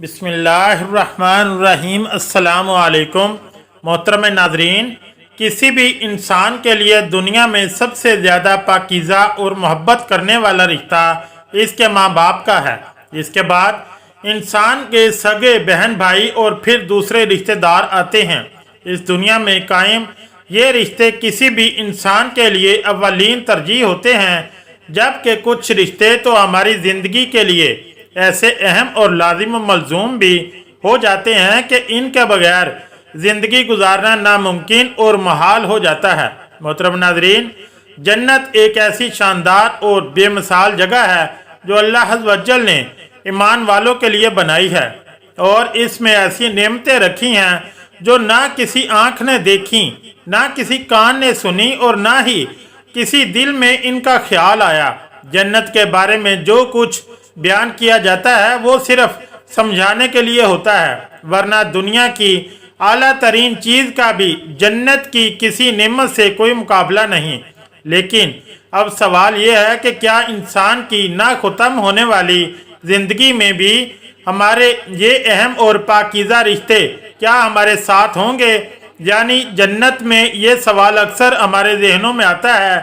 बिस्मिल्लाहिर्रहमानिर्रहीम। अस्सलामु अलैकुम। मोहतरम नाज़रीन, किसी भी इंसान के लिए दुनिया में सबसे ज़्यादा पाकीज़ा और मोहब्बत करने वाला रिश्ता इसके माँ बाप का है। इसके बाद इंसान के सगे बहन भाई और फिर दूसरे रिश्तेदार आते हैं। इस दुनिया में कायम ये रिश्ते किसी भी इंसान के लिए अव्वलीन तरजीह होते हैं, जबकि कुछ रिश्ते तो हमारी ज़िंदगी के लिए ऐसे अहम और लाजिम मलजूम भी हो जाते हैं कि इनके बगैर ज़िंदगी गुजारना नामुमकिन और महाल हो जाता है। मोहतरम नाज़रीन, जन्नत एक ऐसी शानदार और बेमिसाल जगह है जो अल्लाह अज़्ज़ व जल ने ईमान वालों के लिए बनाई है, और इसमें ऐसी नेमतें रखी हैं जो ना किसी आँख ने देखी, ना किसी कान ने सुनी और ना ही किसी दिल में इनका ख्याल आया। जन्नत के बारे में जो कुछ बयान किया जाता है वो सिर्फ समझाने के लिए होता है, वरना दुनिया की आला तरीन चीज़ का भी जन्नत की किसी नेमत से कोई मुकाबला नहीं। लेकिन अब सवाल ये है कि क्या इंसान की ना ख़त्म होने वाली ज़िंदगी में भी हमारे ये अहम और पाकीज़ा रिश्ते क्या हमारे साथ होंगे? यानी जन्नत में ये सवाल अक्सर हमारे जहनों में आता है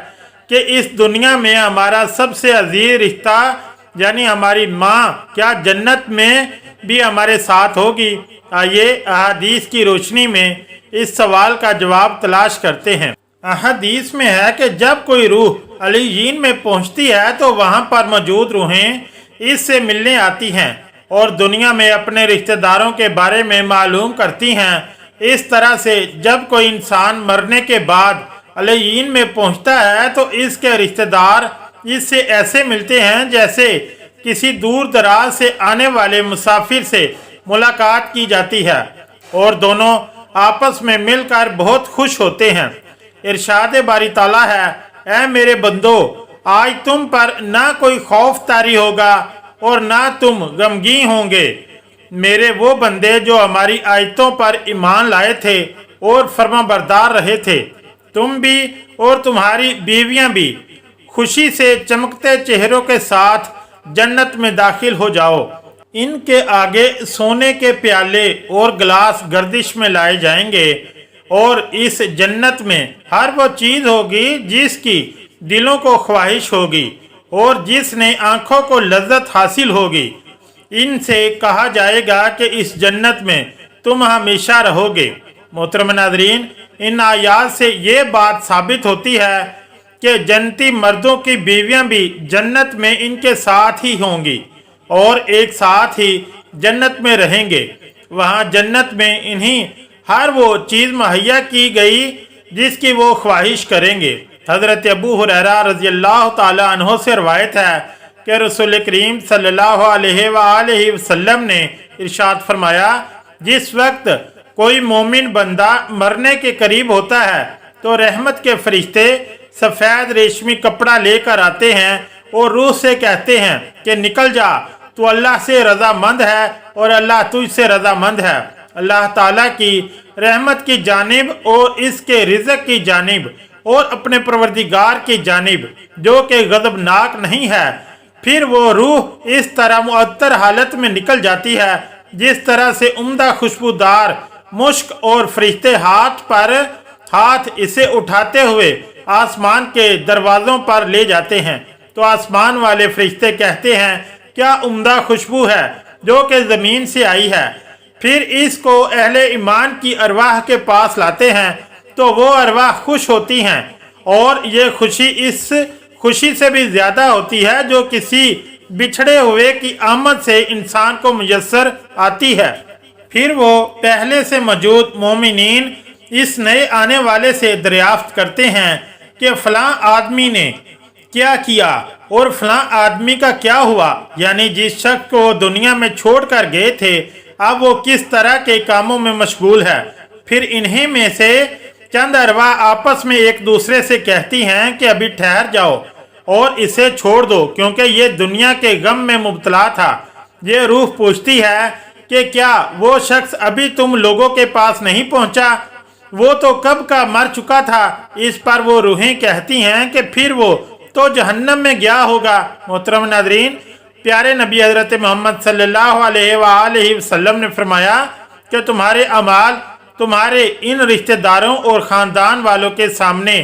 कि इस दुनिया में हमारा सबसे अजीज रिश्ता यानी हमारी माँ क्या जन्नत में भी हमारे साथ होगी? आइए अहादीस की रोशनी में इस सवाल का जवाब तलाश करते हैं। अहादीस में है कि जब कोई रूह अलीयीन में पहुँचती है तो वहाँ पर मौजूद रूहें इससे मिलने आती हैं और दुनिया में अपने रिश्तेदारों के बारे में मालूम करती हैं। इस तरह से जब कोई इंसान मरने के बाद अलीयीन में पहुँचता है तो इसके रिश्तेदार इससे ऐसे मिलते हैं जैसे किसी दूर दराज से आने वाले मुसाफिर से मुलाकात की जाती है, और दोनों आपस में मिलकर बहुत खुश होते हैं। इरशाद बारी ताला है, ऐ मेरे बंदो, आज तुम पर ना कोई खौफ तारी होगा और ना तुम गमगीन होंगे। मेरे वो बंदे जो हमारी आयतों पर ईमान लाए थे और फर्माबरदार रहे थे, तुम भी और तुम्हारी बीवियां भी खुशी से चमकते चेहरों के साथ जन्नत में दाखिल हो जाओ। इनके आगे सोने के प्याले और गिलास गर्दिश में लाए जाएंगे, और इस जन्नत में हर वो चीज़ होगी जिसकी दिलों को ख्वाहिश होगी और जिसने आँखों को लज्जत हासिल होगी। इनसे कहा जाएगा कि इस जन्नत में तुम हमेशा रहोगे। मोहतरम नाज़रीन, इन आयात से ये बात साबित होती है कि जन्नती मर्दों की बीवियां भी जन्नत में इनके साथ ही होंगी और एक साथ ही जन्नत में रहेंगे। वहां जन्नत में इन्हीं हर वो चीज़ मुहैया की गई जिसकी वो ख्वाहिश करेंगे। हज़रत अबू हुरैरा रज़ियल्लाहु ताला अन्हो से रवायत है कि रसूल करीम सल्लल्लाहु अलैहि वसल्लम ने इरशाद फरमाया, जिस वक्त कोई मोमिन बंदा मरने के करीब होता है तो रहमत के फरिश्ते सफ़ेद रेशमी कपड़ा लेकर आते हैं और रूह से कहते हैं कि निकल जा, तू अल्लाह से रज़ामंद है और अल्लाह तुझसे रज़ामंद है। अल्लाह ताला की रहमत की जानिब और इसके रिज़्क़ की जानिब और अपने परवरदिगार की जानिब जो कि गज़बनाक नहीं है। फिर वो रूह इस तरह मुअत्तर हालत में निकल जाती है जिस तरह से उम्दा खुशबूदार मुश्क, और फरिश्ते हाथ पर हाथ इसे उठाते हुए आसमान के दरवाज़ों पर ले जाते हैं। तो आसमान वाले फरिश्ते कहते हैं, क्या उम्दा खुशबू है जो कि ज़मीन से आई है। फिर इसको अहले ईमान की अरवाह के पास लाते हैं तो वो अरवाह खुश होती हैं, और ये खुशी इस खुशी से भी ज़्यादा होती है जो किसी बिछड़े हुए की आमद से इंसान को मुयस्सर आती है। फिर वो पहले से मौजूद मोमिनीन इस नए आने वाले से दरियाफ्त करते हैं कि फ़लाँ आदमी ने क्या किया और फ़लाँ आदमी का क्या हुआ, यानी जिस शख्स को दुनिया में छोड़कर गए थे अब वो किस तरह के कामों में मशगूल है। फिर इन्हीं में से चंद अरवाह आपस में एक दूसरे से कहती हैं कि अभी ठहर जाओ और इसे छोड़ दो, क्योंकि ये दुनिया के गम में मुब्तला था। ये रूह पूछती है कि क्या वो शख्स अभी तुम लोगों के पास नहीं पहुंचा? वो तो कब का मर चुका था। इस पर वो रूहें कहती हैं कि फिर वो तो जहन्नम में गया होगा। मोहतरम नाज़रीन, प्यारे नबी हज़रत मोहम्मद सल्लल्लाहु अलैहि वसल्लम ने फरमाया कि तुम्हारे अमाल तुम्हारे इन रिश्तेदारों और ख़ानदान वालों के सामने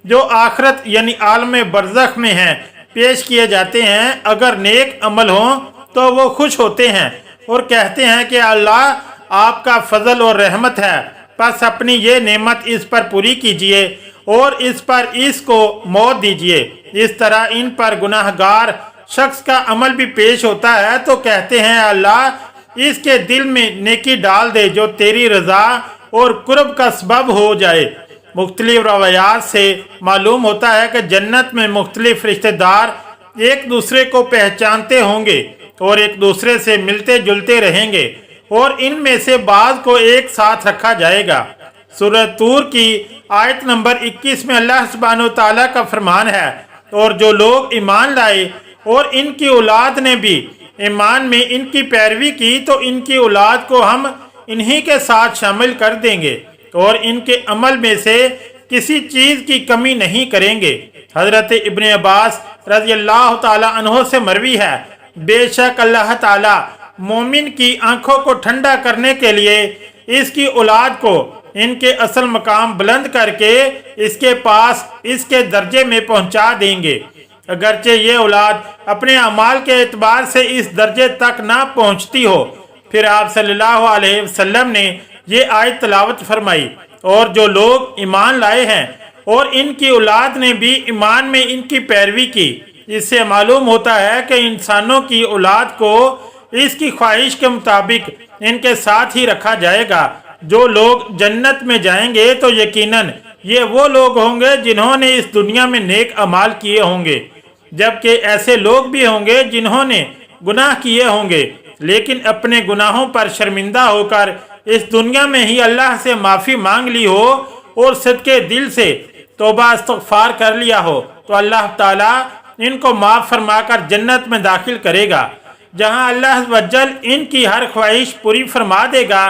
जो आखरत यानी आलम बरज़ख में हैं पेश किए जाते हैं। अगर नेक अमल हों तो वो खुश होते हैं और कहते हैं कि अल्लाह आपका फजल और रहमत है, बस अपनी ये नेमत इस पर पूरी कीजिए और इस पर इसको मौत दीजिए। इस तरह इन पर गुनाहगार शख्स का अमल भी पेश होता है तो कहते हैं अल्लाह इसके दिल में नेकी डाल दे जो तेरी रज़ा और कुर्ब का सबब हो जाए। मुख्तलिफ रवायात से मालूम होता है कि जन्नत में मुख्तलिफ रिश्तेदार एक दूसरे को पहचानते होंगे और एक दूसरे से मिलते जुलते रहेंगे और इनमें से बाज़ को एक साथ रखा जाएगा। सूरह तूर की आयत नंबर 21 में अल्लाह सुब्हानहू तआला का फरमान है, और जो लोग ईमान लाए और इनकी औलाद ने भी ईमान में इनकी पैरवी की तो इनकी औलाद को हम इन्हीं के साथ शामिल कर देंगे और इनके अमल में से किसी चीज़ की कमी नहीं करेंगे। हज़रत इब्न अब्बास रज़ी अल्लाह ताला अन्हो से मरवी है, बेशक अल्लाह ताला मोमिन की आंखों को ठंडा करने के लिए इसकी औलाद को इनके असल मकाम बुलंद करके इसके पास इसके दर्जे में पहुंचा देंगे। अगरचे ये औलाद अपने अमाल के एतबार से इस दर्जे तक ना पहुंचती हो। फिर आप सल्लल्लाहु अलैहि वसल्लम ने ये आयत तलावत फरमाई, और जो लोग ईमान लाए हैं और इनकी औलाद ने भी ईमान में इनकी पैरवी की। इससे मालूम होता है कि इंसानों की औलाद को इसकी ख्वाहिश के मुताबिक इनके साथ ही रखा जाएगा। जो लोग जन्नत में जाएंगे तो यकीनन ये वो लोग होंगे जिन्होंने इस दुनिया में नेक अमाल किए होंगे, जबकि ऐसे लोग भी होंगे जिन्होंने गुनाह किए होंगे लेकिन अपने गुनाहों पर शर्मिंदा होकर इस दुनिया में ही अल्लाह से माफ़ी मांग ली हो और सदके दिल से तौबा इस्तग़फ़ार कर लिया हो, तो अल्लाह ताला इनको माफ़ फरमाकर जन्नत में दाखिल करेगा, जहां अल्लाह वज्जल इनकी हर ख्वाहिश पूरी फरमा देगा।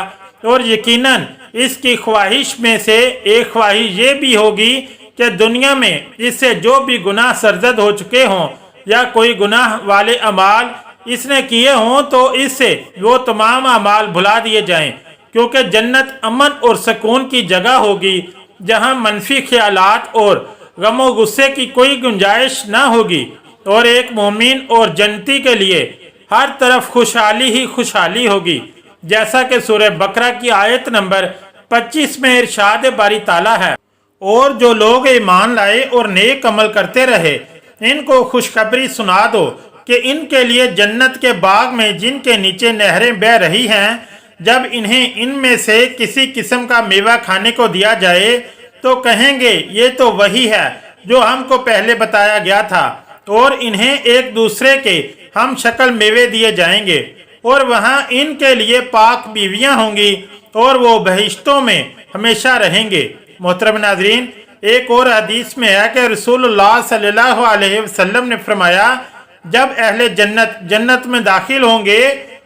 और यकीनन इसकी ख्वाहिश में से एक ख्वाहिश ये भी होगी कि दुनिया में इससे जो भी गुनाह सरजद हो चुके हों या कोई गुनाह वाले अमाल इसने किए हों तो इससे वो तमाम अमाल भुला दिए जाएं, क्योंकि जन्नत अमन और सुकून की जगह होगी जहां मनफी ख्यालात और गमो गुस्से की कोई गुंजाइश ना होगी। और एक मोमिन और जन्नती के लिए हर तरफ खुशहाली ही खुशहाली होगी, जैसा कि सूरह बकरा की आयत नंबर 25 में इरशाद बारी ताला है, और जो लोग ईमान लाए और नेक अमल करते रहे इनको खुशखबरी सुना दो कि इनके लिए जन्नत के बाग में जिनके नीचे नहरें बह रही हैं, जब इन्हें इनमें से किसी किस्म का मेवा खाने को दिया जाए तो कहेंगे ये तो वही है जो हमको पहले बताया गया था, और इन्हें एक दूसरे के हम शक्ल मेवे दिए जाएंगे और वहाँ इनके लिए पाक बीवियाँ होंगी और वो बहिश्तों में हमेशा रहेंगे। मोहतरम नाज़रीन, एक और हदीस में है कि रसूलुल्लाह सल्लल्लाहु अलैहि वसल्लम ने फरमाया, जब अहले जन्नत जन्नत में दाखिल होंगे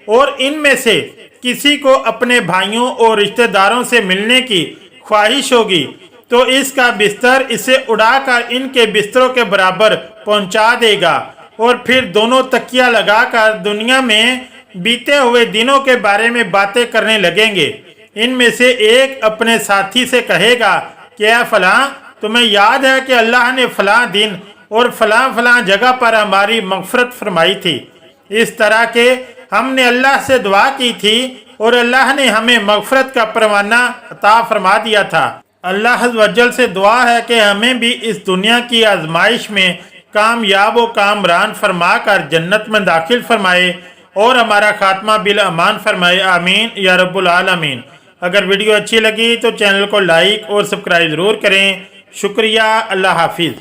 और इनमें से किसी को अपने भाइयों और रिश्तेदारों से मिलने की ख्वाहिश होगी तो इसका बिस्तर इसे उड़ाकर इनके बिस्तरों के बराबर पहुंचा देगा, और फिर दोनों तकिया लगाकर दुनिया में बीते हुए दिनों के बारे में बातें करने लगेंगे। इनमें से एक अपने साथी से कहेगा, क्या फलां, तुम्हें याद है कि अल्लाह ने फलां दिन और फलां फलां जगह पर हमारी मग़फ़िरत फरमाई थी। इस तरह के हमने अल्लाह से दुआ की थी और अल्लाह ने हमें मग़फ़िरत का परवाना अता फरमा दिया था। अल्लाह वज्जल से दुआ है कि हमें भी इस दुनिया की आजमाइश में कामयाब व कामरान फरमा कर जन्नत में दाखिल फरमाए और हमारा खात्मा बिल अमान फरमाए। आमीन या रब्बुल आलमीन। अगर वीडियो अच्छी लगी तो चैनल को लाइक और सब्सक्राइब ज़रूर करें। शुक्रिया। अल्लाह हाफिज़।